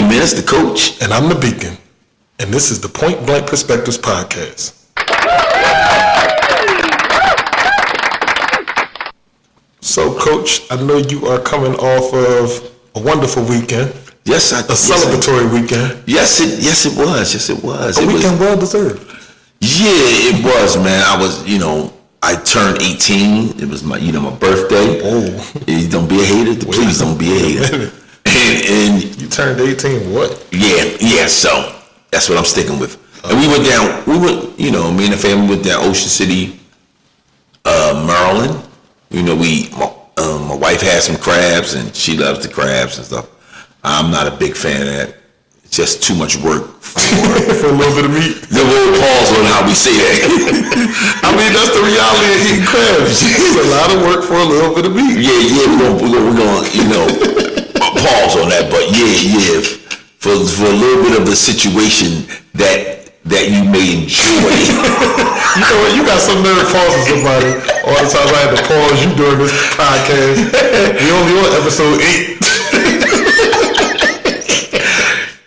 Menace, the coach. And I'm the Beacon. And this is the Point Blank Perspectives Podcast. So, Coach, I know you are coming off of a wonderful weekend. Yes, a celebratory weekend. Yes, it was. A weekend well deserved. Yeah, it was, man. I turned 18. It was my birthday. Oh. Don't be a hater. Please don't be a hater. And you turned 18. What? Yeah. So that's what I'm sticking with. And we went down. Me and the family went down Ocean City, Maryland. My wife had some crabs, and she loves the crabs and stuff. I'm not a big fan of that. It's just too much work for a little bit of meat. The little pause on how we say that. I mean, that's the reality of eating crabs. It's a lot of work for a little bit of meat. Yeah, we're going pause on that. But yeah, for a little bit of the situation that you may enjoy. You know what? You got some nerve pausing somebody. All the time I had to pause you during this podcast. We only on episode 8.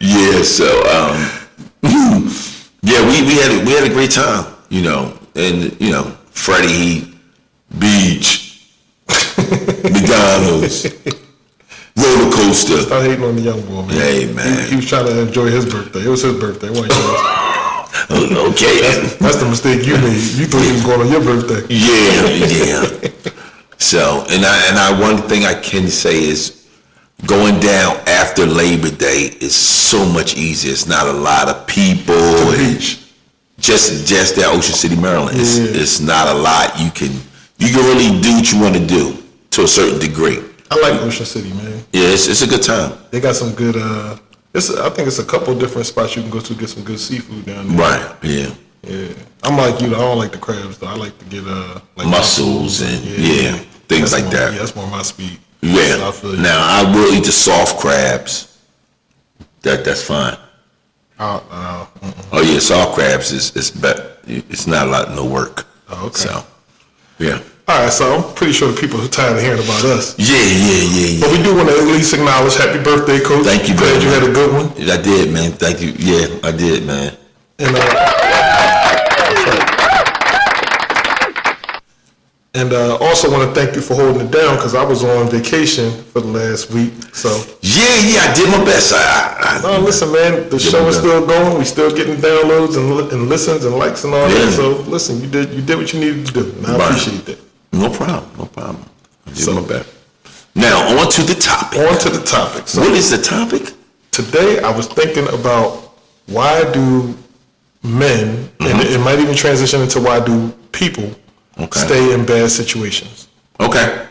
Yeah, so we had a great time, and Freddie, Beach, McDonald's, roller coaster. Stop hating on the young boy, man. Hey, man. He was trying to enjoy his birthday. It was his birthday. It wasn't yours. Okay. That's the mistake you made. You thought he was going on your birthday. Yeah. So, and one thing I can say is, going down after Labor Day is so much easier. It's not a lot of people. To the beach. Just that Ocean City, Maryland. It's not a lot. You can really do what you want to do to a certain degree. I like Ocean City, man. Yeah, it's a good time. They got some good. I think it's a couple different spots you can go to get some good seafood down there. Right. Yeah. Yeah. I'm like you. I don't like the crabs though. I like to get like mussels and things like that. Yeah, that's more my speed. Yeah. Now I will eat the soft crabs. That's fine. Oh yeah, soft crabs is better. It's not a lot, no work. Oh, okay. So, yeah. All right, so I'm pretty sure the people are tired of hearing about us. Yeah. But we do want to at least acknowledge happy birthday, Coach. Thank you, Glad you had a good one. I did, man. Thank you. Yeah, I did, man. And also want to thank you for holding it down because I was on vacation for the last week. So yeah, I did my best. No, listen, man, the show is still going. We still getting downloads and listens and likes and all that. So listen, you did what you needed to do, and I appreciate that. No problem. I did my best. Now on to the topic. So what is the topic? Today I was thinking about why do men, and it might even transition into why do people stay in bad situations. Okay.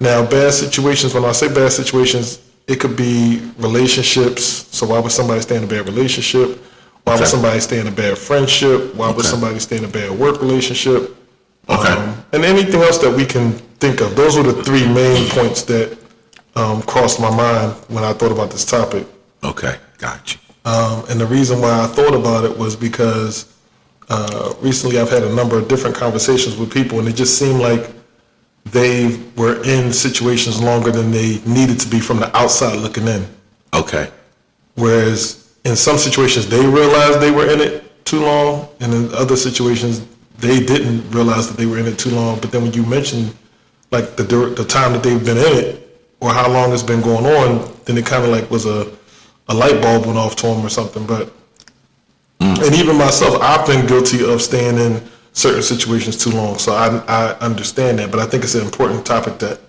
Now, bad situations, when I say bad situations, it could be relationships. So why would somebody stay in a bad relationship? Why would somebody stay in a bad friendship? Why would somebody stay in a bad work relationship? And anything else that we can think of. Those were the 3 main points that crossed my mind when I thought about this topic. Okay, got you. And the reason why I thought about it was because recently I've had a number of different conversations with people, and it just seemed like they were in situations longer than they needed to be from the outside looking in. Okay. Whereas in some situations they realized they were in it too long, and in other situations they didn't realize that they were in it too long. But then when you mention like the time that they've been in it or how long it's been going on, then it kind of like was a light bulb went off to them or something. But and even myself, I've been guilty of staying in certain situations too long. So I understand that, but I think it's an important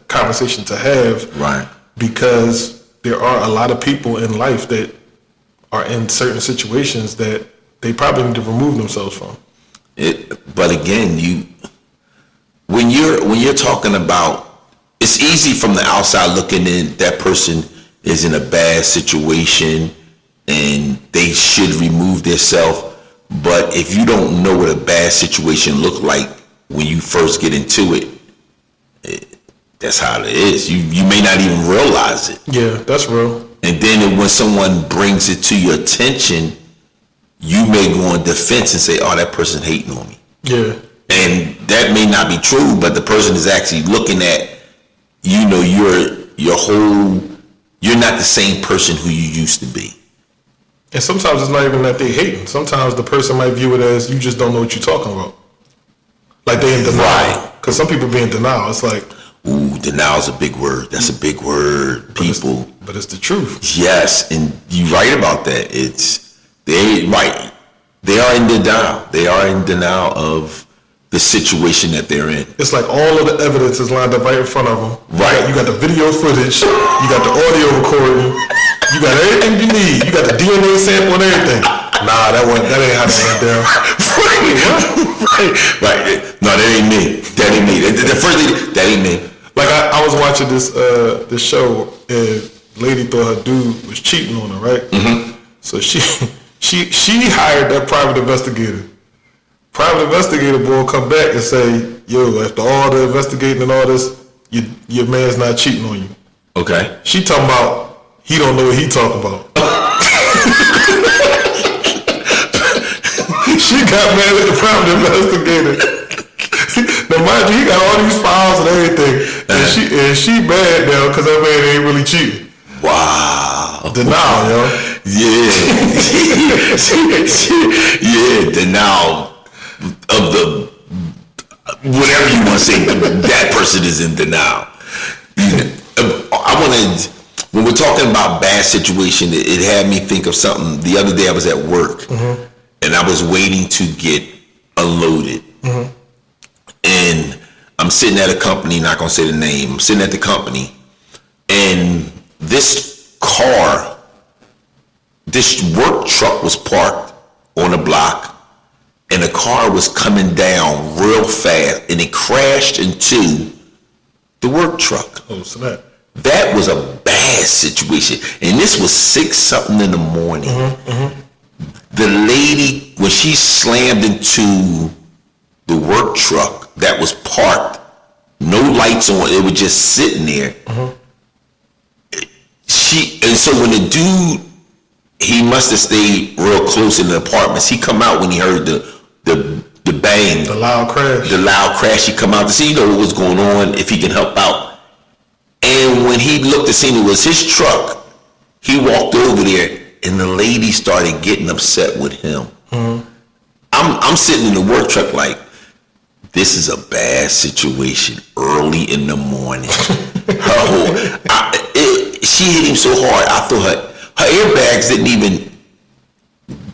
conversation to have. Right. Because there are a lot of people in life that are in certain situations that they probably need to remove themselves from. But again, when you're talking about, it's easy from the outside looking in, that person is in a bad situation and they should remove themselves. But if you don't know what a bad situation look like when you first get into it, that's how it is. You may not even realize it. Yeah, that's real. And then when someone brings it to your attention, you may go on defense and say, "Oh, that person hating on me." Yeah. And that may not be true, but the person is actually looking at, you're not the same person who you used to be. And sometimes it's not even that they hating. Sometimes the person might view it as you just don't know what you're talking about. Like they in denial. Right. Because some people be in denial. It's like, ooh, denial's a big word. That's a big word, people. but it's the truth. Yes, and you're right about that. They are in denial. They are in denial of the situation that they're in. It's like all of the evidence is lined up right in front of them. Right. You got the video footage. You got the audio recording. You got everything you need. You got the DNA sample and everything. Nah, that ain't how that went down. Right. No, that ain't me. That ain't me. The first thing, that ain't me. Like I was watching this show and lady thought her dude was cheating on her, right? Mm-hmm. So she hired that private investigator. Private investigator boy come back and say, yo, after all the investigating and all this, your man's not cheating on you. Okay. She talking about he don't know what he talking about. She got mad at the private investigator. Now mind you, he got all these files and everything, and she mad now because that man ain't really cheating. Wow. Denial, yo. Yeah. Yeah, denial of the whatever you want to say. That person is in denial. When we're talking about bad situation, it had me think of something. The other day I was at work, and I was waiting to get unloaded. And I'm sitting at a company, not gonna say the name, I'm sitting at the company, and this work truck was parked on a block, and the car was coming down real fast, and it crashed into the work truck. Oh, snap. That was a bad situation, and this was 6-something in the morning. The lady, when she slammed into the work truck that was parked, no lights on, it was just sitting there. And so when the dude, he must have stayed real close in the apartments. He come out when he heard the bang, The loud crash. He come out to see, what was going on, if he can help out. And when he looked to see it was his truck, he walked over there, and the lady started getting upset with him. I'm sitting in the work truck like, this is a bad situation early in the morning. She hit him so hard, I thought her airbags didn't even,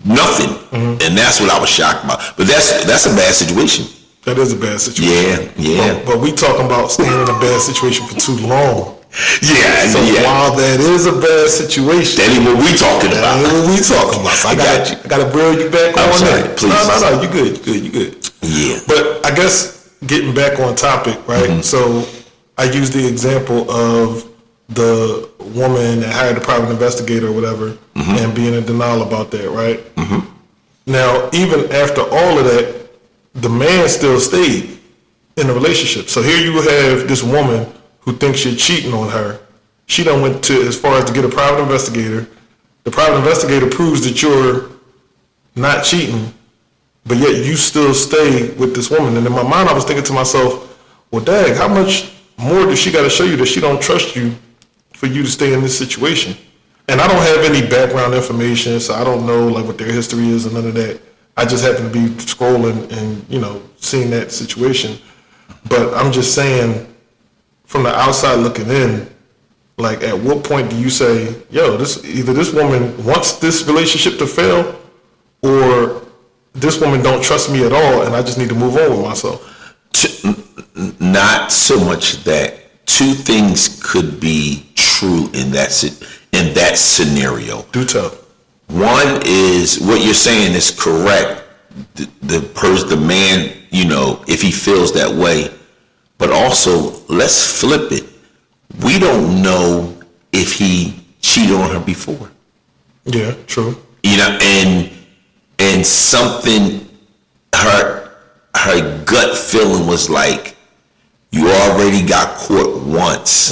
nothing. And that's what I was shocked about. But that's a bad situation. That is a bad situation. Yeah. But we talking about staying in a bad situation for too long. Yeah. So while that is a bad situation, that ain't what we talking about. So I gotta bring you back on that. Please. No, you good. Yeah. But I guess getting back on topic, right? So I used the example of the woman that hired the private investigator or whatever, and being in denial about that, right? Now, even after all of that, the man still stayed in the relationship. So here you have this woman who thinks you're cheating on her. She done went to as far as to get a private investigator. The private investigator proves that you're not cheating, but yet you still stay with this woman. And in my mind, I was thinking to myself, well, dag, how much more does she got to show you that she don't trust you for you to stay in this situation? And I don't have any background information, so I don't know like what their history is and none of that. I just happen to be scrolling and, seeing that situation. But I'm just saying, from the outside looking in, like at what point do you say, yo, either this woman wants this relationship to fail, or this woman don't trust me at all and I just need to move on with myself? Not so much that. Two things could be true in that scenario. Do tell. One is what you're saying is correct. The man, if he feels that way, but also let's flip it. We don't know if he cheated on her before. Yeah, true. And something, her gut feeling was like, you already got caught once,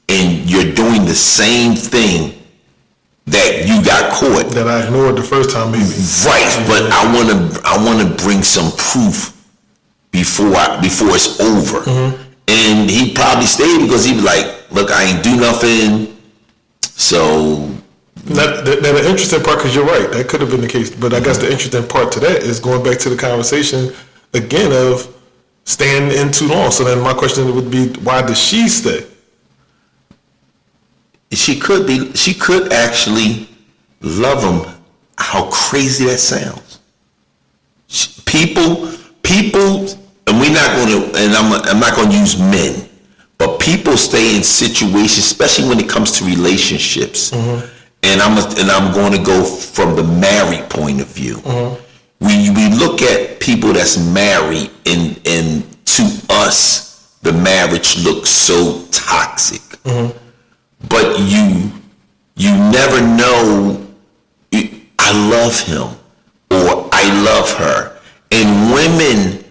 and you're doing the same thing that you got caught. That I ignored the first time, maybe. Right, but I want to bring some proof before it's over. And he probably stayed because he was like, look, I ain't do nothing, so Now, the interesting part, because you're right, that could have been the case. But I guess the interesting part to that is going back to the conversation again of staying in too long. So then my question would be, why does she stay? She could actually love him. How crazy that sounds. People, and we're not going to, and I'm not going to use men, but people stay in situations, especially when it comes to relationships. And I'm going to go from the married point of view. We look at people that's married, and to us, the marriage looks so toxic. But you never know. I love him or I love her, and women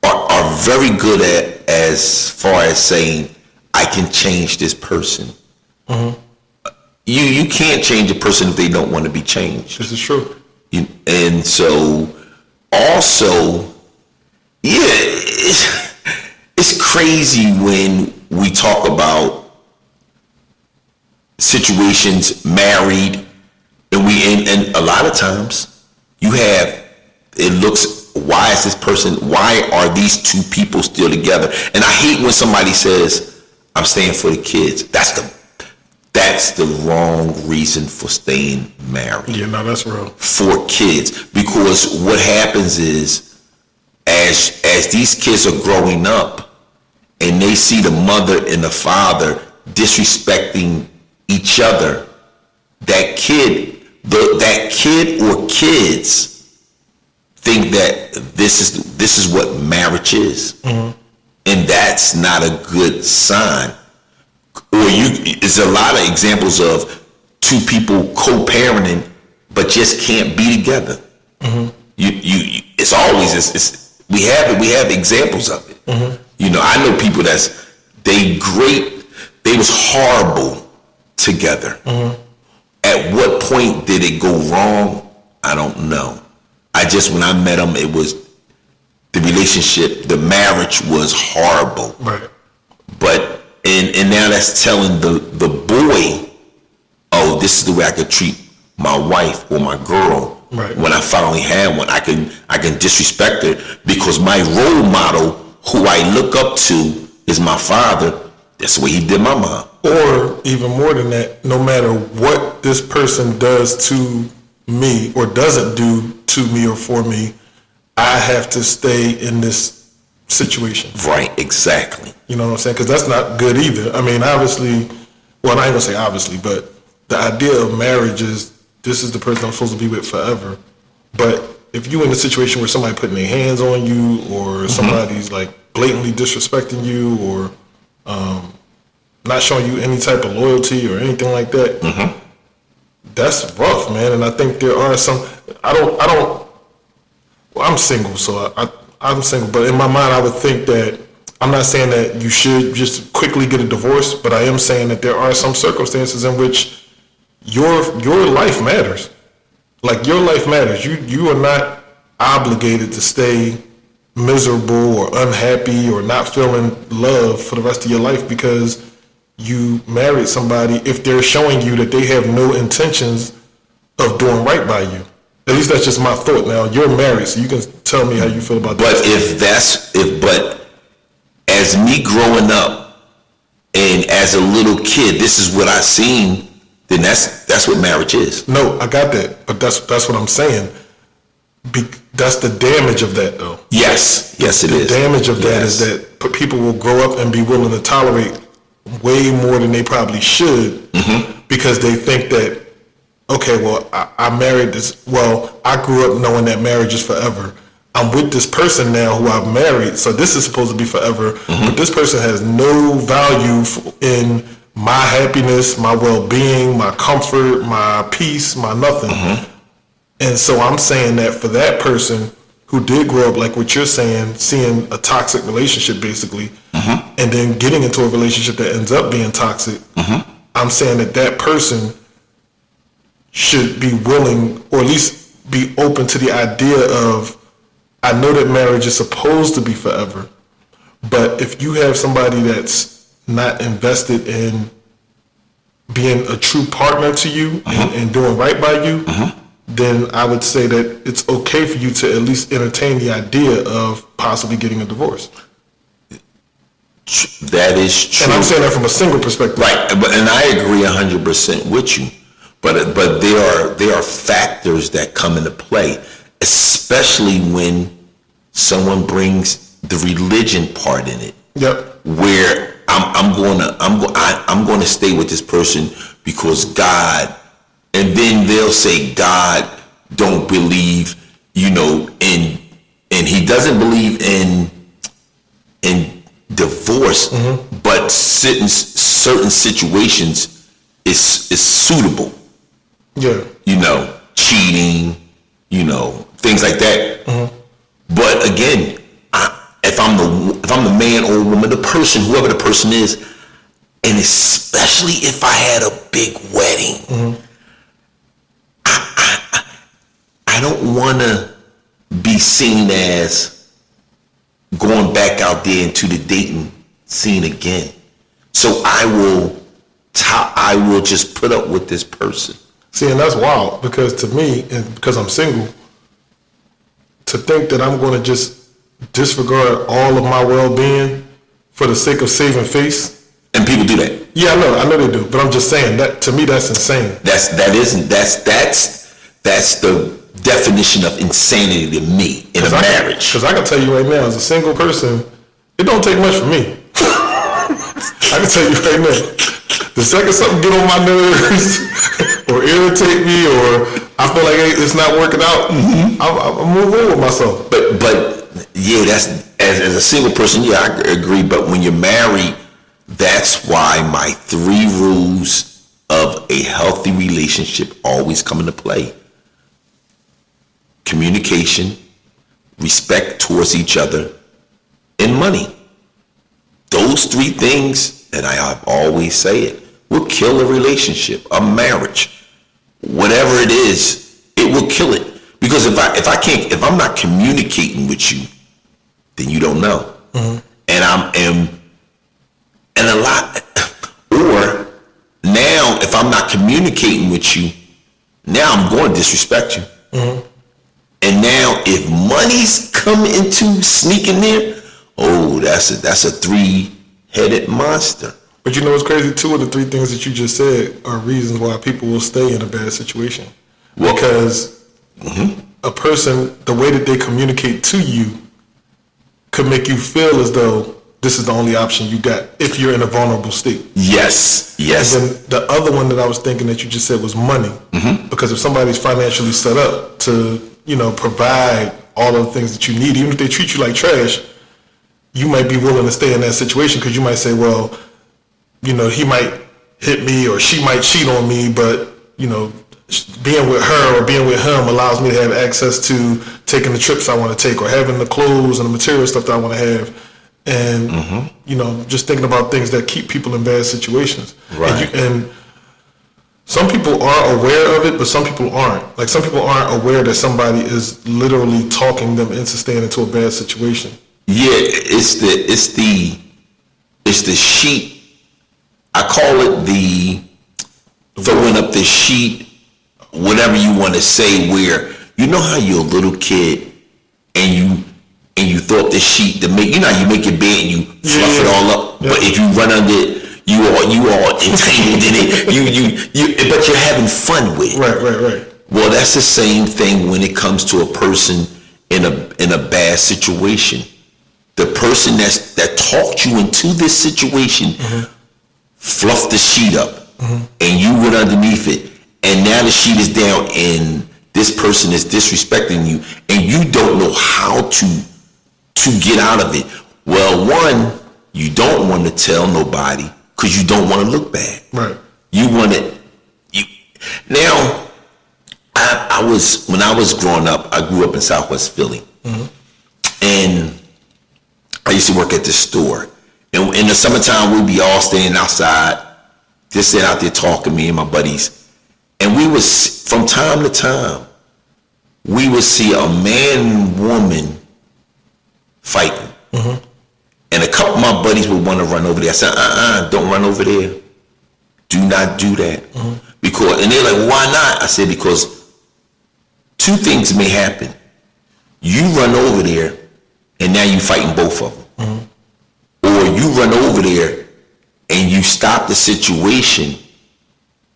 are very good at as far as saying, I can change this person. You can't change a person if they don't want to be changed. This is true. And so also, yeah, it's crazy when we talk about situations, married, and a lot of times you have, it looks, why is this person, why are these two people still together? And I hate when somebody says, I'm staying for the kids. That's the wrong reason for staying married. Yeah, no, that's real. For kids. Because what happens is, as these kids are growing up and they see the mother and the father disrespecting each other, that kid or kids think that this is what marriage is. And that's not a good sign. Or there's a lot of examples of two people co-parenting but just can't be together. It's always we have examples of it. I know people they was horrible together. At what point did it go wrong? I don't know. When I met them, it was the relationship, the marriage was horrible. Right. But and now that's telling the boy, oh, this is the way I could treat my wife or my girl. Right. When I finally have one, I can disrespect her because my role model, who I look up to, is my father. That's the way he did my mom. Or even more than that, no matter what this person does to me or doesn't do to me or for me, I have to stay in this situation. Right, exactly. You know what I'm saying? Because that's not good either. I mean, obviously, well, I ain't gonna say obviously, but the idea of marriage is this is the person I'm supposed to be with forever. But if you in a situation where somebody putting their hands on you or somebody's like blatantly disrespecting you or not showing you any type of loyalty or anything like that, that's rough, man. And I think there are some, well, I'm single, so I'm single, but in my mind, I would think that, I'm not saying that you should just quickly get a divorce, but I am saying that there are some circumstances in which your life matters. Like, your life matters. You are not obligated to stay miserable or unhappy or not feeling love for the rest of your life because you married somebody if they're showing you that they have no intentions of doing right by you. At least that's just my thought. Now, you're married, so you can tell me how you feel about that. But as me growing up and as a little kid, this is what I seen, then that's what marriage is. No, I got that, but that's what I'm saying. That's the damage of that, though. Yes, it is. The damage of that is that people will grow up and be willing to tolerate way more than they probably should because they think that, okay, well, I married this. Well, I grew up knowing that marriage is forever. I'm with this person now who I've married, so this is supposed to be forever. But this person has no value in my happiness, my well-being, my comfort, my peace, my nothing. And so I'm saying that for that person who did grow up, like what you're saying, seeing a toxic relationship basically, and then getting into a relationship that ends up being toxic, I'm saying that person should be willing, or at least be open to the idea of, I know that marriage is supposed to be forever, but if you have somebody that's not invested in being a true partner to you and doing right by you, then I would say that it's okay for you to at least entertain the idea of possibly getting a divorce. That is true. And I'm saying that from a single perspective. Right, and I agree 100% with you. But there are factors that come into play, especially when someone brings the religion part in it. Yep. Where I'm going to stay with this person because God, and then they'll say God don't believe, and he doesn't believe in divorce, but certain situations is suitable. Yeah. Cheating, things like that. But again, if I'm the man or woman, the person, whoever the person is, and especially if I had a big wedding, I don't want to be seen as going back out there into the dating scene again. So I will just put up with this person. See, and that's wild, because to me, and because I'm single, to think that I'm going to just disregard all of my well-being for the sake of saving face. And people do that. Yeah, I know they do, but I'm just saying that to me that's insane. That's the definition of insanity to me in a marriage. Because I can tell you right now, as a single person, it don't take much for me. I can tell you right now, the second something get on my nerves or irritate me, or I feel like it's not working out, I'll move on with myself. But yeah, that's as a single person, yeah, I agree. But when you're married, that's why my 3 rules of a healthy relationship always come into play. Communication, respect towards each other, and money. Those 3 things, and I always say it, will kill a relationship, a marriage. Whatever it is, it will kill it. Because if I'm not communicating with you, then you don't know. And a lot, or now if I'm not communicating with you, now I'm going to disrespect you. And now if money's come into sneaking there, oh, that's a 3-headed monster. But you know what's crazy? 2 of the 3 things that you just said are reasons why people will stay in a bad situation. Well, because a person, the way that they communicate to you could make you feel as though this is the only option you got if you're in a vulnerable state. Yes. And then the other one that I was thinking that you just said was money. Because if somebody's financially set up to, provide all of the things that you need, even if they treat you like trash, you might be willing to stay in that situation because you might say, well, he might hit me or she might cheat on me, but, being with her or being with him allows me to have access to taking the trips I want to take or having the clothes and the material stuff that I want to have. And, just thinking about things that keep people in bad situations. Right. And some people are aware of it, but some people aren't. Like, some people aren't aware that somebody is literally talking them into staying into a bad situation. Yeah, it's the sheet. I call it the throwing up the sheet, whatever you want to say, where how you're a little kid and you throw up the sheet to make, you make your bed and you fluff it all up. Yeah. But if you run under it, you all entangled in it. But you're having fun with it. Right. Well, that's the same thing when it comes to a person in a bad situation. The person that talked you into this situation fluffed the sheet up, and you went underneath it, and now the sheet is down, and this person is disrespecting you, and you don't know how to get out of it. Well, one, you don't want to tell nobody because you don't want to look bad. Right. You want it. Now, when I was growing up, I grew up in Southwest Philly, and I used to work at this store. And in the summertime, we'd be all standing outside, just sitting out there talking, me and my buddies. And we was, from time to time, we would see a man and woman fighting. And a couple of my buddies would want to run over there. I said, don't run over there. do not do that. Because, and they're like, why not? I said, because two things may happen. You run over there, and now you fighting both of them. Or you run over there, and you stop the situation,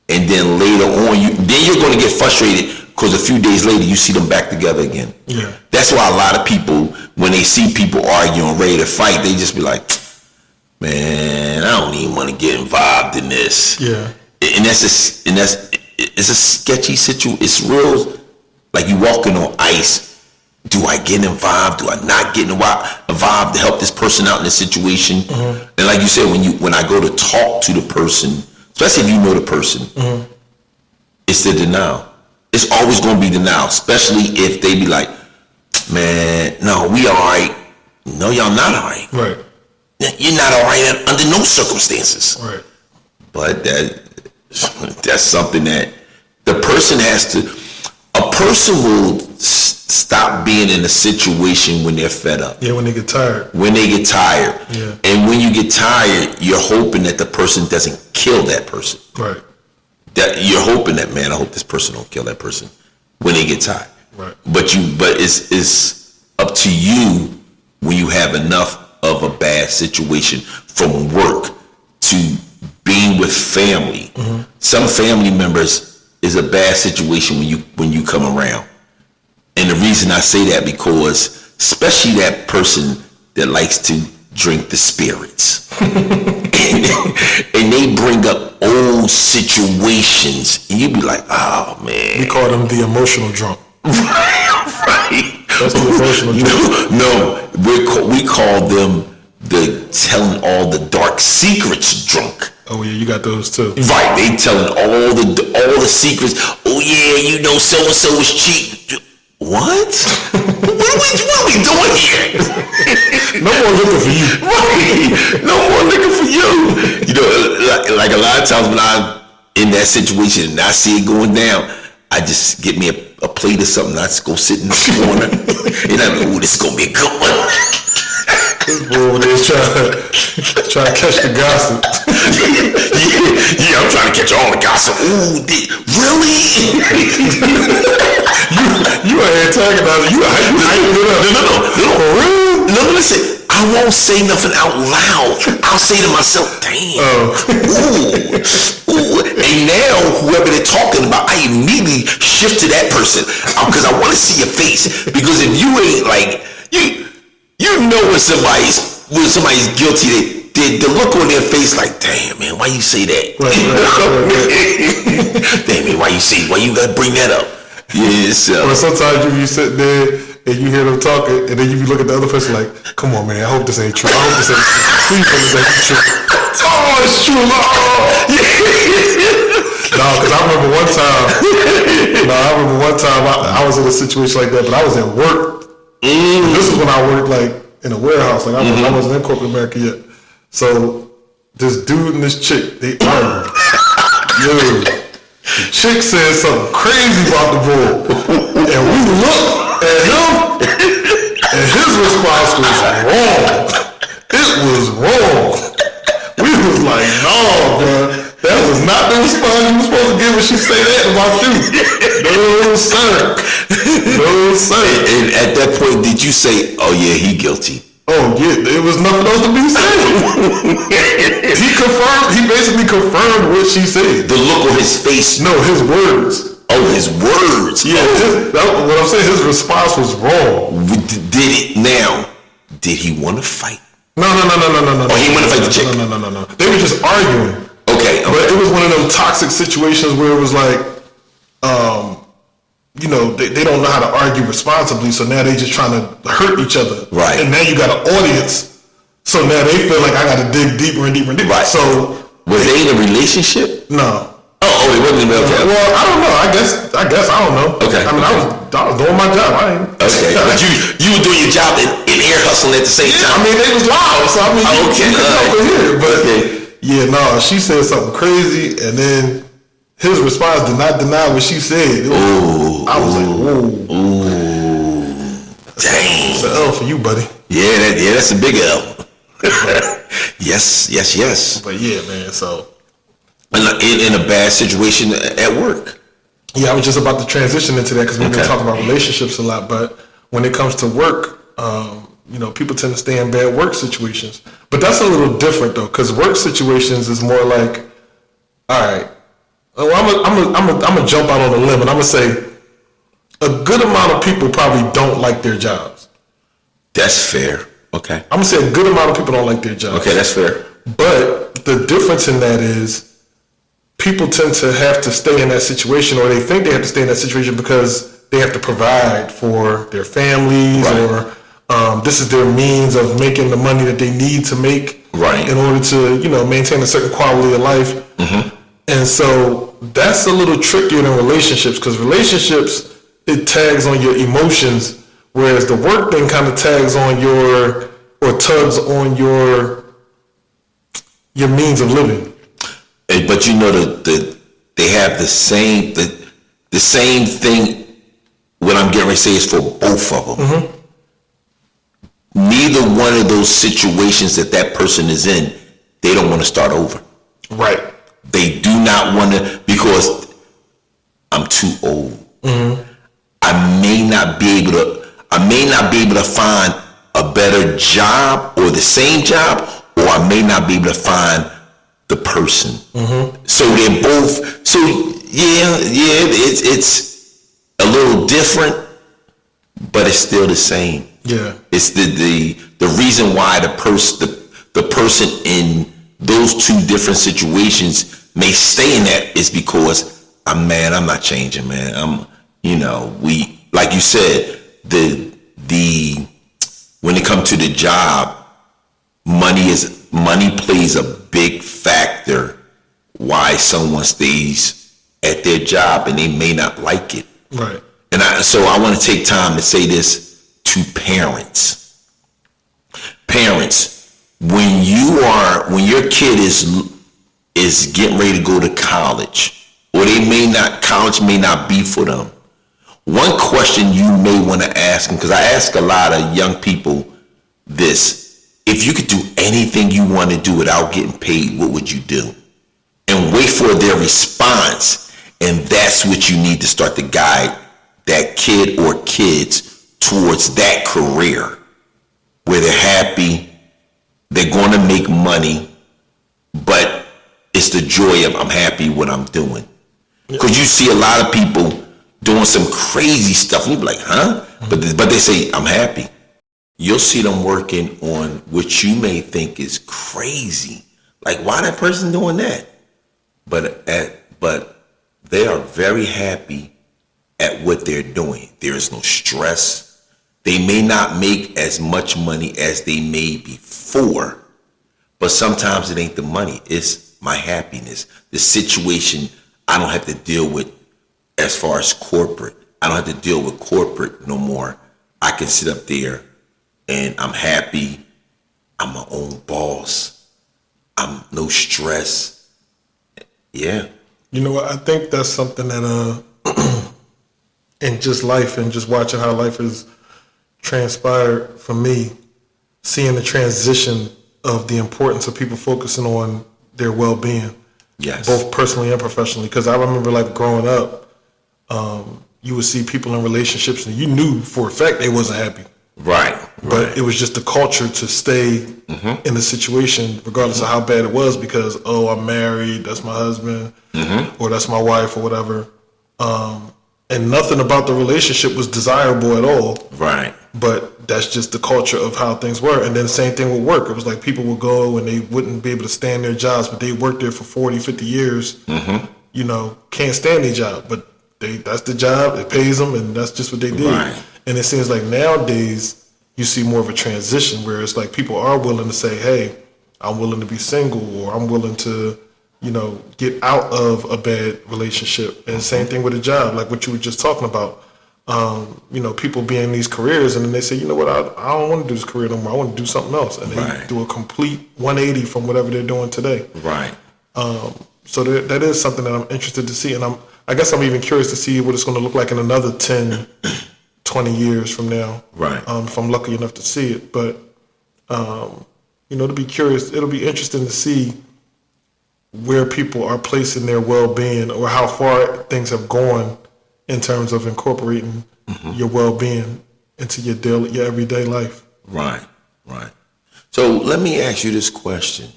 and then later on, then you're going to get frustrated because a few days later, you see them back together again. Yeah. That's why a lot of people, when they see people arguing, ready to fight, they just be like, man, I don't even want to get involved in this. Yeah. And it's a sketchy situation. It's real, like you walking on ice. Do I get involved? Do I not get involved to help this person out in this situation? And like you said, when I go to talk to the person, especially if you know the person, it's the denial. It's always going to be denial, especially if they be like, man, no, we all right. No, y'all not all right. Right. You're not all right under no circumstances. Right. But that's something that the person has to, a person will stop being in a situation when they're fed up. Yeah, when they get tired. When they get tired. Yeah. And when you get tired, you're hoping that the person doesn't kill that person. Right. That you're hoping that, man, I hope this person don't kill that person when they get tired. Right. But it's up to you when you have enough of a bad situation from work to being with family. Some family members is a bad situation when you come around. And the reason I say that because especially that person that likes to drink the spirits. And they bring up old situations and you be like, oh man. We call them the emotional drunk. Right. That's the emotional drunk. No, we call them the telling all the dark secrets drunk. Oh yeah, you got those too. Right, they telling all the secrets. Oh yeah, you know so and so is cheap. What? what are we doing here? No more looking for you. Right. No more looking for you. You know, like a lot of times when I'm in that situation and I see it going down, I just get me a plate or something. I just go sit in the corner and I'm like, ooh, this is gonna be a good one. This boy over there trying to catch the gossip. Yeah, I'm trying to catch all the gossip. Ooh, really? You ain't antagonizing. You hyping it up. No, listen. I won't say nothing out loud. I'll say to myself, damn. Ooh. And now, whoever they're talking about, I immediately shift to that person because I want to see your face. Because if you ain't like, you know when somebody's guilty, the look on their face like, damn, man, why you say that? Right. Damn, man, why you gotta bring that up? Yeah, so. Or sometimes you be sitting there and you hear them talking, and then you be looking at the other person like, come on, man, I hope this ain't true. I hope this ain't true. Please tell me this ain't true. Oh, it's true. No, because I remember one time I was in a situation like that, but I was at work. This is when I worked like in a warehouse. Like I wasn't in corporate America yet. So this dude and this chick, they argued. Yo, the chick said something crazy about the bull. And we looked at him, and his response was wrong. It was wrong. We was like, no, bro. That was not the response you were supposed to give when she say that about you. No, sir. No, sir. And at that point, did you say, oh yeah, he guilty? Oh yeah, there was nothing else to be said. He basically confirmed what she said. The look on his face. No, his words. Oh, his words. Yeah, what I'm saying, his response was wrong. Did he want to fight? No. Oh, he wanted to fight the chick? No. They were just arguing. Okay. But it was one of them toxic situations where it was like, they don't know how to argue responsibly, so now they just trying to hurt each other. Right. And now you got an audience, so now they feel like I got to dig deeper and deeper and deeper. Right. So was they in a relationship? No. Oh, they wasn't in a relationship. Well, I don't know. I guess I don't know. Okay. I mean, I was doing my job. Okay. But you were doing your job and ear hustling at the same time. I mean, they was loud, so I mean, you could over here. But yeah, no, she said something crazy, and then his response did not deny what she said. I was like, whoa. Ooh. Dang. It's an L for you, buddy. Yeah, that's a big L. Yes. But yeah, man, so in a bad situation at work. Yeah, I was just about to transition into that because we've been Okay. talking about relationships a lot. But when it comes to work, people tend to stay in bad work situations. But that's a little different though, because work situations is more like, all right, well, I'm gonna jump out on a limb and I'm gonna say a good amount of people probably don't like their jobs. That's fair. Okay. I'm gonna say a good amount of people don't like their jobs. Okay, that's fair. But the difference in that is people tend to have to stay in that situation, or they think they have to stay in that situation because they have to provide for their families, Right. or this is their means of making the money that they need to make Right. in order to, maintain a certain quality of life. And so that's a little trickier than relationships, because relationships, it tags on your emotions, whereas the work thing kind of tags on or tugs on your means of living. But they have the same thing. What I'm getting ready to say is for both of them. Neither one of those situations that person is in, they don't want to start over. Right. They do not want to, because I'm too old. I may not be able to find a better job or the same job, or I may not be able to find the person. So they're both. So it's a little different, but it's still the same. Yeah. It's the reason why the person in those two different situations may stay in that is because I'm not changing, man. We, like you said, the when it comes to the job, money plays a big factor why someone stays at their job, and they may not like it. Right. And so I want to take time to say this to parents. Parents, when your kid is getting ready to go to college, or college may not be for them, one question you may want to ask them, because I ask a lot of young people this: if you could do anything you want to do without getting paid, what would you do? And wait for their response, and that's what you need to start to guide that kid or kids towards that career where they're happy, they're going to make money, but it's the joy of, I'm happy what I'm doing. Because you see a lot of people doing some crazy stuff, and you be like, huh? But they say, I'm happy. You'll see them working on what you may think is crazy. Like, why that person doing that? But they are very happy at what they're doing. There is no stress. They may not make as much money as they made before, but sometimes it ain't the money. It's my happiness. The situation I don't have to deal with as far as corporate. I don't have to deal with corporate no more. I can sit up there and I'm happy. I'm my own boss. I'm no stress. Yeah. You know what? I think that's something that in just life and just watching how life has transpired for me, seeing the transition of the importance of people focusing on their well-being, Yes. both personally and professionally. Because I remember, like, growing up, you would see people in relationships and you knew for a fact they wasn't happy. Right. But it was just the culture to stay in the situation, regardless of how bad it was, because, oh, I'm married, that's my husband, or that's my wife, or whatever. And nothing about the relationship was desirable at all. Right. But that's just the culture of how things were. And then the same thing with work. It was like people would go and they wouldn't be able to stand their jobs, but they worked there for 40, 50 years, can't stand their job. But that's the job, it pays them, and that's just what they did. Right. And it seems like nowadays you see more of a transition where it's like people are willing to say, hey, I'm willing to be single, or I'm willing to, get out of a bad relationship. And same thing with a job, like what you were just talking about. People be in these careers and then they say, you know what, I don't want to do this career no more. I want to do something else. And they do a complete 180 from whatever they're doing today. Right. So that is something that I'm interested to see. And I guess I'm even curious to see what it's going to look like in another 10, 20 years from now. Right. If I'm lucky enough to see it. But, to be curious, it'll be interesting to see where people are placing their well-being or how far things have gone in terms of incorporating your well-being into your everyday life. Right. So let me ask you this question.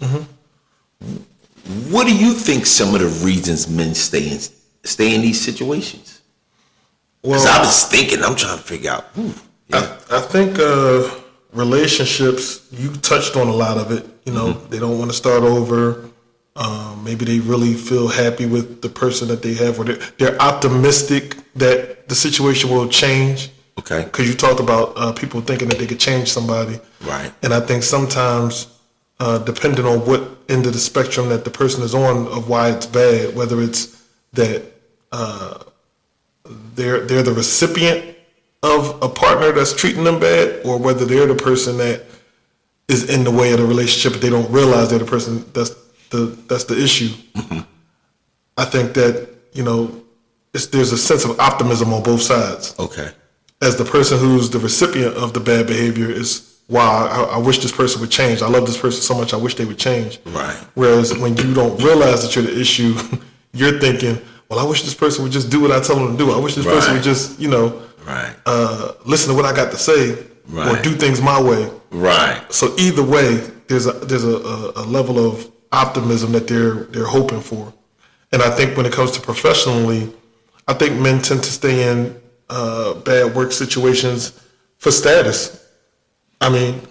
What do you think some of the reasons men stay in these situations? Because I was thinking, I'm trying to figure out. I think relationships, you touched on a lot of it. You know, they don't want to start over. Maybe they really feel happy with the person that they have, or they're optimistic that the situation will change. Okay. Because you talked about people thinking that they could change somebody. Right. And I think sometimes, depending on what end of the spectrum that the person is on of why it's bad, whether it's that they're the recipient of a partner that's treating them bad, or whether they're the person that is in the way of the relationship, but they don't realize they're the person that's the issue. I think that, you know, there's a sense of optimism on both sides. Okay. As the person who's the recipient of the bad behavior is, wow, I wish this person would change. I love this person so much, I wish they would change. Right. Whereas when you don't realize that you're the issue, you're thinking, well, I wish this person would just do what I tell them to do. I wish this person would just, you know, listen to what I got to say, or do things my way. Right. So either way, there's a level of optimism that they're hoping for. And I think when it comes to professionally, I think men tend to stay in bad work situations for status. I mean,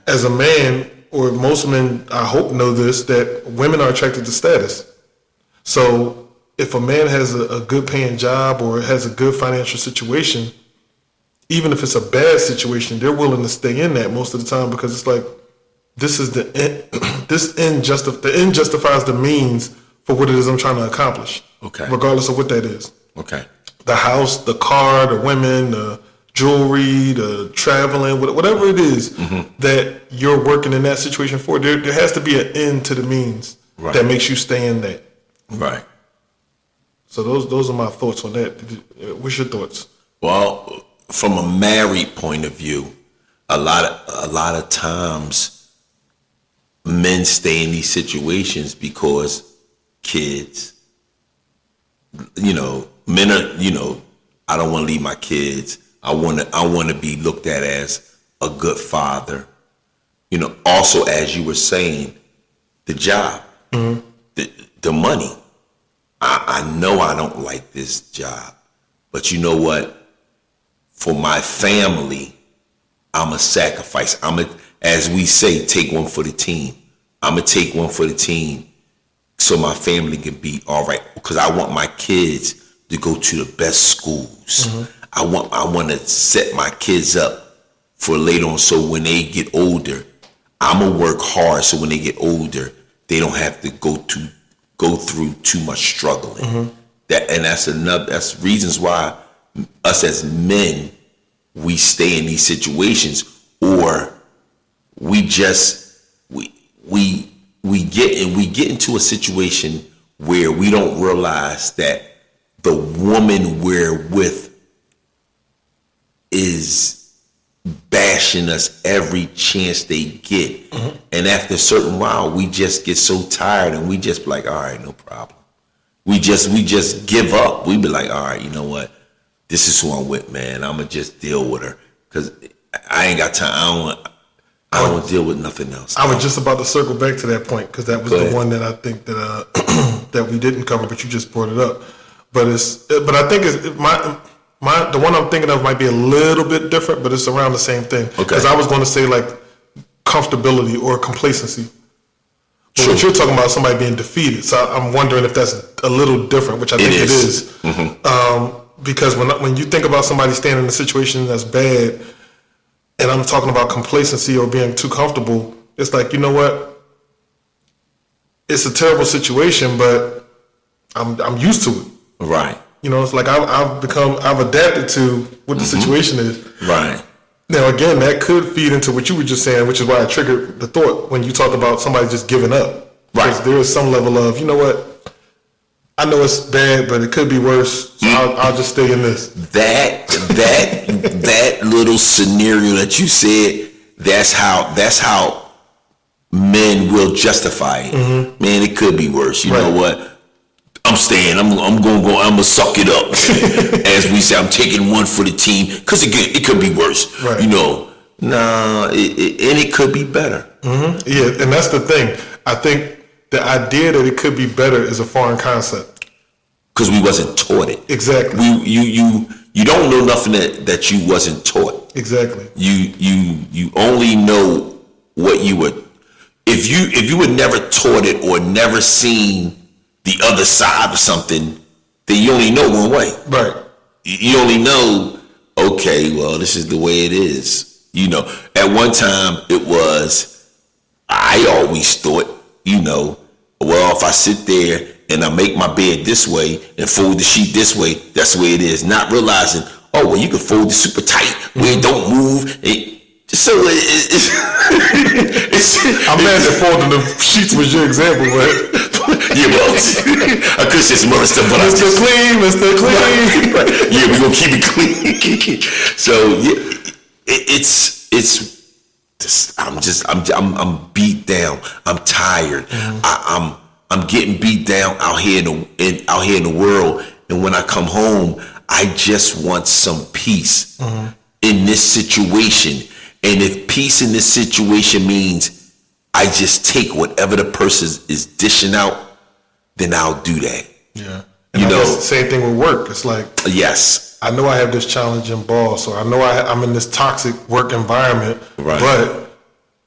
as a man, or most men, I hope know this, that women are attracted to status. So if a man has a good paying job or has a good financial situation, even if it's a bad situation, they're willing to stay in that most of the time, because it's like, this is the end, the end justifies the means for what it is I'm trying to accomplish. Okay. Regardless of what that is. Okay. The house, the car, the women, the jewelry, the traveling, whatever it is that you're working in that situation for, there has to be an end to the means that makes you stay in that. Right. So those are my thoughts on that. What's your thoughts? Well, from a married point of view, a lot of times men stay in these situations because kids, you know, men are, you know, I don't want to leave my kids. I want to be looked at as a good father. You know, also, as you were saying, the job, the money. I know I don't like this job, but you know what? For my family, I'm a sacrifice. As we say, take one for the team. I'm going to take one for the team so my family can be all right, because I want my kids to go to the best schools. I want to set my kids up for later on, so when they get older, I'm going to work hard so when they get older, they don't have to go through too much struggling. That's reasons why us as men, we stay in these situations, or we get into a situation where we don't realize that the woman we're with is bashing us every chance they get. And after a certain while, we just get so tired and we just be like, all right, no problem. We just give up. We be like, all right, you know what? This is who I'm with, man. I'm going to just deal with her, because I ain't got time. I don't want to deal with nothing else. I was just about to circle back to that point, because that was the one that I think that that we didn't cover, but you just brought it up. But I think the one I'm thinking of might be a little bit different, but it's around the same thing. Because I was going to say like comfortability or complacency. But what you're talking about, somebody being defeated. So I'm wondering if that's a little different, which I think it is. Because when you think about somebody staying in a situation that's bad, and I'm talking about complacency or being too comfortable, it's like, you know what? It's a terrible situation, but I'm used to it. Right. You know, it's like I've adapted to what the situation is. Right. Now, again, that could feed into what you were just saying, which is why I triggered the thought when you talk about somebody just giving up. Right. Because there is some level of, you know what? I know it's bad, but it could be worse. So I'll just stay in this. That little scenario that you said, that's how men will justify it. Man, it could be worse. You know what? I'm staying. I'm gonna suck it up. As we say, I'm taking one for the team because again, it could be worse. Right. You know, and it could be better. Yeah, and that's the thing. I think the idea that it could be better is a foreign concept because we wasn't taught it. Exactly. You don't know nothing that you wasn't taught. Exactly. You only know what you were. If you were never taught it or never seen the other side of something, then you only know one way. Right. You only know, okay, well, this is the way it is. You know, at one time it was, I always thought, well, if I sit there and I make my bed this way and fold the sheet this way, that's the way it is. Not realizing, oh, well, you can fold it super tight where it don't move. I'm mad that folding the sheets was your example, but yeah, well, I could say some other stuff, but Mr. Clean. Yeah, we're gonna keep it clean. So yeah, I'm beat down. I'm tired. I'm getting beat down out here in the world. And when I come home, I just want some peace in this situation. And if peace in this situation means I just take whatever the person is dishing out, then I'll do that. Yeah. And the same thing with work. It's like, yes, I know I have this challenging boss, or I know I'm in this toxic work environment, right. But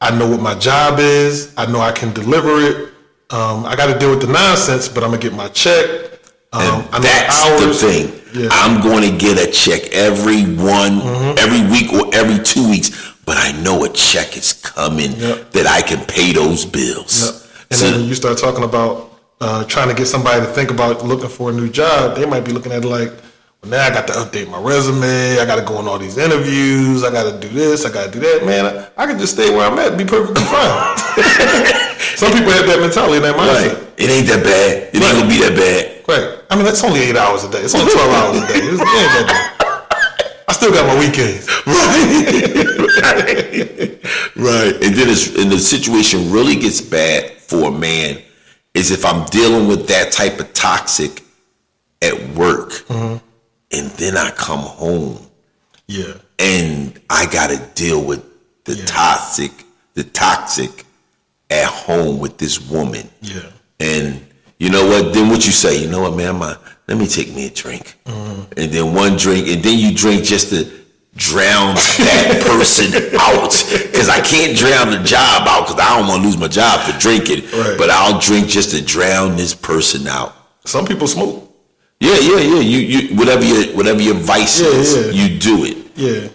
I know what my job is. I know I can deliver it. I got to deal with the nonsense, but I'm going to get my check. And that's the thing. Yeah. I'm going to get a check every week or every 2 weeks, but I know a check is coming that I can pay those bills. And then when you start talking about trying to get somebody to think about looking for a new job, they might be looking at it like, well, now I got to update my resume. I got to go on all these interviews. I got to do this. I got to do that. Man, I can just stay where I'm at and be perfectly fine. Some people have that mentality and that mindset. Right. It ain't that bad. It ain't going to be that bad. Right. I mean, that's only 8 hours a day. It's only 12 hours a day. It ain't that bad. I still got my weekends. Right. And then the situation really gets bad for a man is if I'm dealing with that type of toxic at work and then I come home. Yeah. And I got to deal with the toxic at home with this woman. Yeah. And you know what? Then what you say? You know what, man? Let me take me a drink. And then one drink, and then you drink just to drown that person out. Because I can't drown the job out because I don't want to lose my job for drinking. Right. But I'll drink just to drown this person out. Some people smoke. Yeah. You whatever your vice is, you do it. Yeah.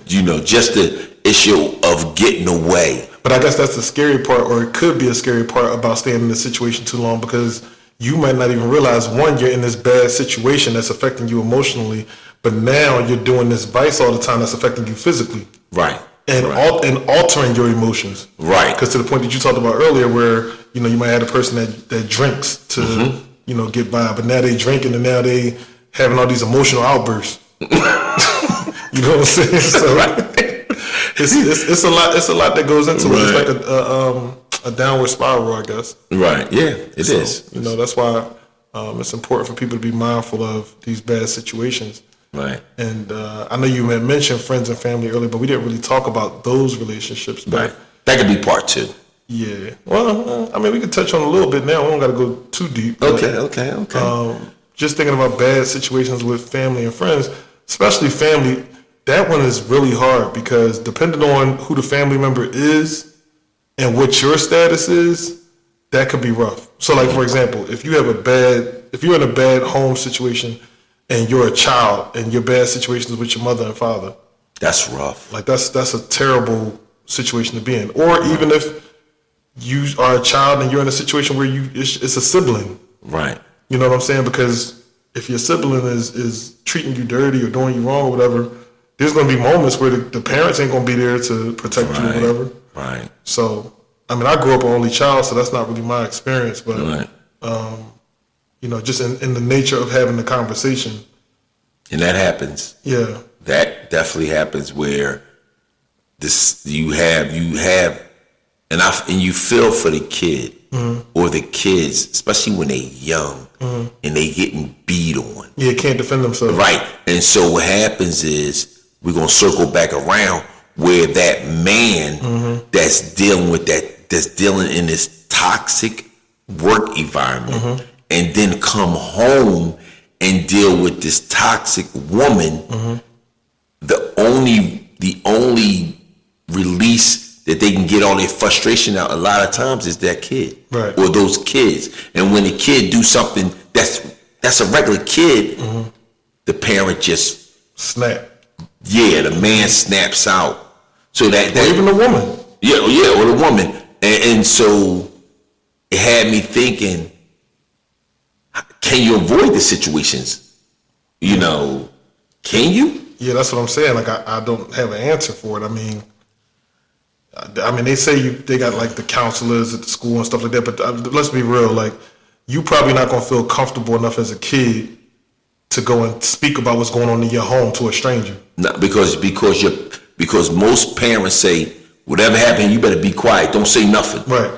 Just the issue of getting away. But I guess that's the scary part, or it could be a scary part about staying in this situation too long, because you might not even realize, one, you're in this bad situation that's affecting you emotionally, but now you're doing this vice all the time that's affecting you physically. Right. And altering your emotions. Right. Because to the point that you talked about earlier where, you might have a person that drinks to, get by, but now they drinking and now they having all these emotional outbursts. You know what I'm saying? So it's a lot that goes into it. It's like a downward spiral, I guess. Right. Yeah, it is. That's why it's important for people to be mindful of these bad situations. Right. And I know you had mentioned friends and family earlier, but we didn't really talk about those relationships. Right. That could be part 2. Yeah. Well, I mean, we could touch on a little bit now. We don't got to go too deep. Okay. Just thinking about bad situations with family and friends, especially family, that one is really hard because depending on who the family member is and what your status is, that could be rough. So, like, for example, if you're in a bad home situation and you're a child and your bad situations with your mother and father, that's rough. Like, that's a terrible situation to be in. Or even if you are a child and you're in a situation where it's a sibling. Right. You know what I'm saying? Because if your sibling is treating you dirty or doing you wrong or whatever, there's going to be moments where the parents ain't going to be there to protect you or whatever. Right. So, I mean, I grew up an only child, so that's not really my experience. But, just in the nature of having the conversation. And that happens. Yeah. That definitely happens where you have and you feel for the kid or the kids, especially when they young and they getting beat on. Yeah, can't defend themselves. Right. And so what happens is we're gonna circle back around where that man that's dealing with that, that's dealing in this toxic work environment, and then come home and deal with this toxic woman. The only release that they can get all their frustration out a lot of times is that kid, right, or those kids. And when the kid do something that's a regular kid, the parent just snap. Yeah, the man snaps out. So that or even the woman. Or the woman. And so it had me thinking, can you avoid the situations? You know, can you? Yeah, that's what I'm saying. Like, I don't have an answer for it. I mean, they say they got like the counselors at the school and stuff like that, but let's be real. Like, you probably not gonna feel comfortable enough as a kid to go and speak about what's going on in your home to a stranger. No, because most parents say, whatever happened, you better be quiet. Don't say nothing. Right.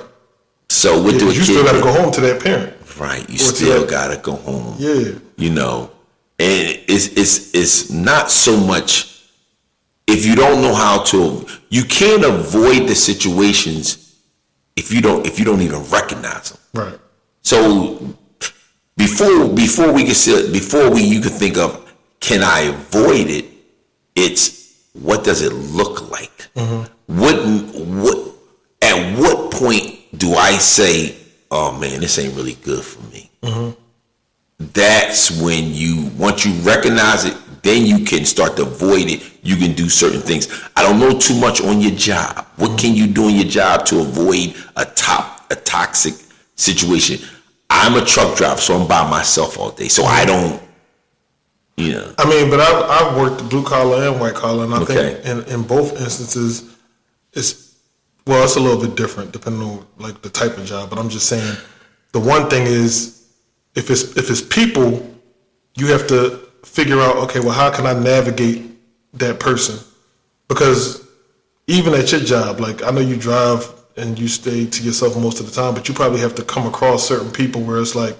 So what do a kid? You still got to go home to that parent. Right. You still got to go home. Yeah. You know, and it's not so much if you don't know how to. You can't avoid the situations if you don't even recognize them. Right. So before you can think of, can I avoid it? It's, what does it look like? At what point do I say, oh man, this ain't really good for me? That's when once you recognize it, then you can start to avoid it. You can do certain things. I don't know too much on your job. What can you do in your job to avoid a toxic situation? I'm a truck driver, so I'm by myself all day. So I don't, I mean, but I've worked blue collar and white collar, and I think in both instances, it's a little bit different depending on like the type of job. But I'm just saying, the one thing is, if it's people, you have to figure out, okay, well, how can I navigate that person? Because even at your job, like, I know you drive and you stay to yourself most of the time, but you probably have to come across certain people where it's like,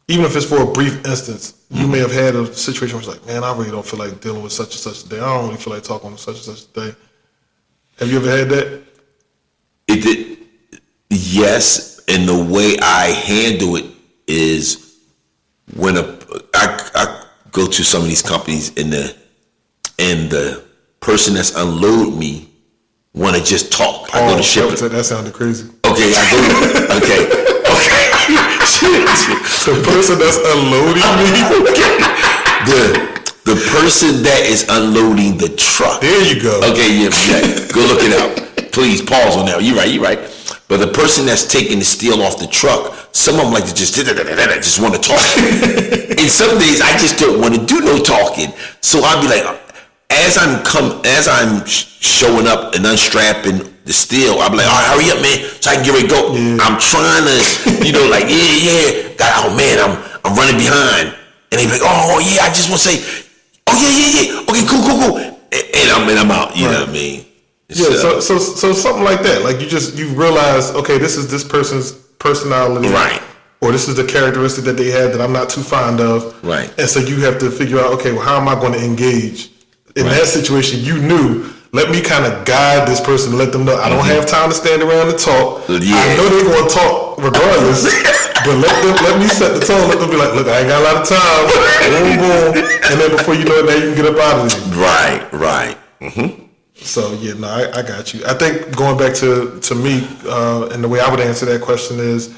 even if it's for a brief instance, you may have had a situation where it's like, man, I really don't feel like dealing with such and such today. I don't really feel like talking with such and such today. Have you ever had that? It did. Yes, and the way I handle it is when I go to some of these companies and the person that's unload me want to just talk. I go to ship it. That sounded crazy. Okay, I go. Okay. The person that's unloading me. The person that is unloading the truck. There you go. Okay, yeah. Go look it up. Please pause on that. You're right. But the person that's taking the steel off the truck, some of them like to just want to talk. And some days I just don't want to do no talking. So I'll be like, as I'm showing up and unstrapping the steel, I'm like, all right, hurry up, man, so I can get ready to go. Yeah. I'm trying to, like, oh man, I'm running behind. And they be like, oh yeah, I just want to say, oh yeah, okay, cool. And I'm out, you know what I mean? Yeah, so something like that. Like you realize, okay, this is this person's personality. Right. Or this is the characteristic that they have that I'm not too fond of. Right. And so you have to figure out, okay, well, how am I going to engage? In that situation, you knew, let me kind of guide this person, let them know I don't have time to stand around and talk. Yeah. I know they're going to talk regardless, but let me set the tone. Let them be like, look, I ain't got a lot of time. Boom. And then before you know it, now you can get up out of there. Right. Mm-hmm. So, yeah, no, I got you. I think going back to me, and the way I would answer that question is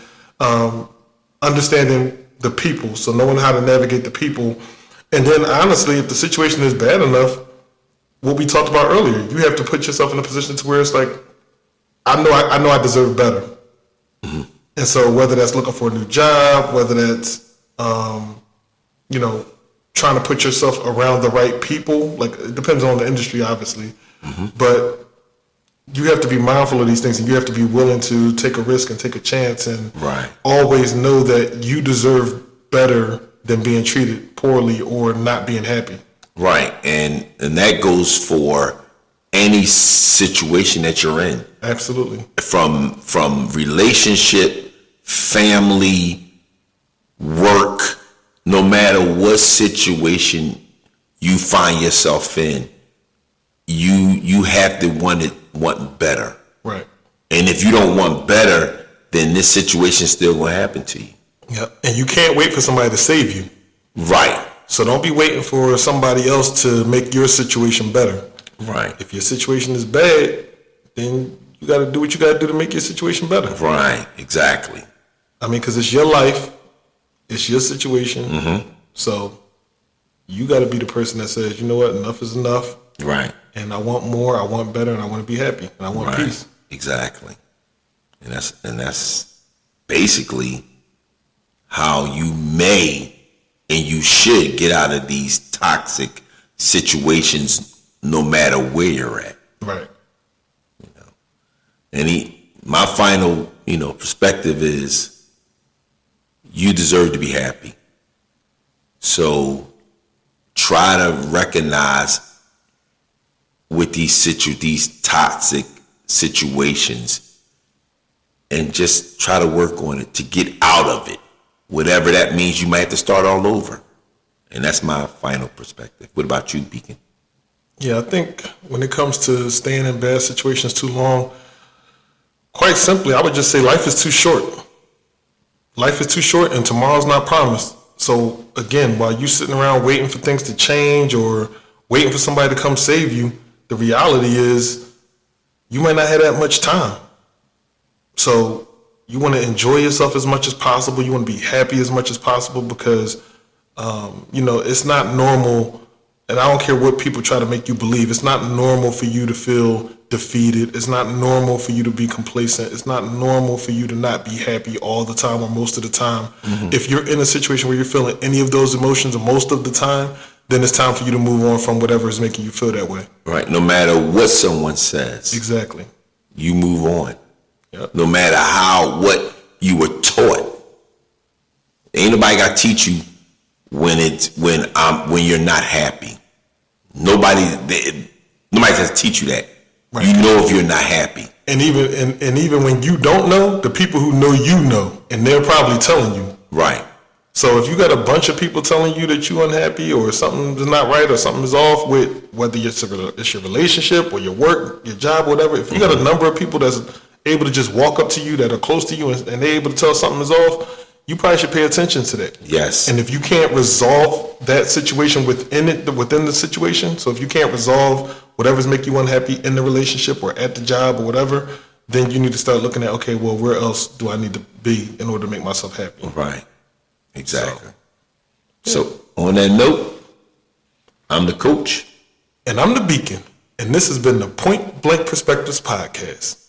understanding the people. So knowing how to navigate the people. And then, honestly, if the situation is bad enough, what we talked about earlier, you have to put yourself in a position to where it's like, I know I deserve better. Mm-hmm. And so whether that's looking for a new job, whether that's, trying to put yourself around the right people, like it depends on the industry, obviously. Mm-hmm. But you have to be mindful of these things, and you have to be willing to take a risk and take a chance, and always know that you deserve better than being treated poorly or not being happy. Right, and that goes for any situation that you're in, Absolutely. from relationship, family, work, no matter what situation you find yourself in, you have to want better. Right. And if you don't want better, then this situation is still going to happen to you. Yeah. And you can't wait for somebody to save you. Right. So don't be waiting for somebody else to make your situation better. Right. If your situation is bad, then you got to do what you got to do to make your situation better. Right. Exactly. I mean, because it's your life, it's your situation. Mm-hmm. So you got to be the person that says, you know what, enough is enough. Right. And I want more, I want better, and I want to be happy, and I want peace. Exactly. And that's basically how you may and you should get out of these toxic situations no matter where you're at. Right. And my final, perspective is you deserve to be happy. So try to recognize with these toxic situations and just try to work on it to get out of it. Whatever that means, you might have to start all over. And that's my final perspective. What about you, Beacon? Yeah, I think when it comes to staying in bad situations too long, quite simply, I would just say life is too short. Life is too short and tomorrow's not promised. So again, while you sitting around waiting for things to change or waiting for somebody to come save you, the reality is you might not have that much time. So you want to enjoy yourself as much as possible. You want to be happy as much as possible because, it's not normal. And I don't care what people try to make you believe. It's not normal for you to feel defeated. It's not normal for you to be complacent. It's not normal for you to not be happy all the time or most of the time. Mm-hmm. If you're in a situation where you're feeling any of those emotions or most of the time, then it's time for you to move on from whatever is making you feel that way. Right. No matter what someone says. Exactly. You move on. Yep. No matter what you were taught. Ain't nobody got to teach you when you're not happy. Nobody has to teach you that. Right. You know if you're not happy. And even when you don't know, the people who know, and they're probably telling you. Right. So if you got a bunch of people telling you that you're unhappy or something is not right or something is off with whether it's your relationship or your work, your job, whatever, if you got a number of people that's able to just walk up to you that are close to you and they're able to tell something is off, you probably should pay attention to that. Yes. And if you can't resolve that situation within the situation, so if you can't resolve whatever's making you unhappy in the relationship or at the job or whatever, then you need to start looking at, okay, well, where else do I need to be in order to make myself happy? Right. Exactly. So on that note, I'm the coach. And I'm the Beacon. And this has been the Point Blank Perspectives Podcast.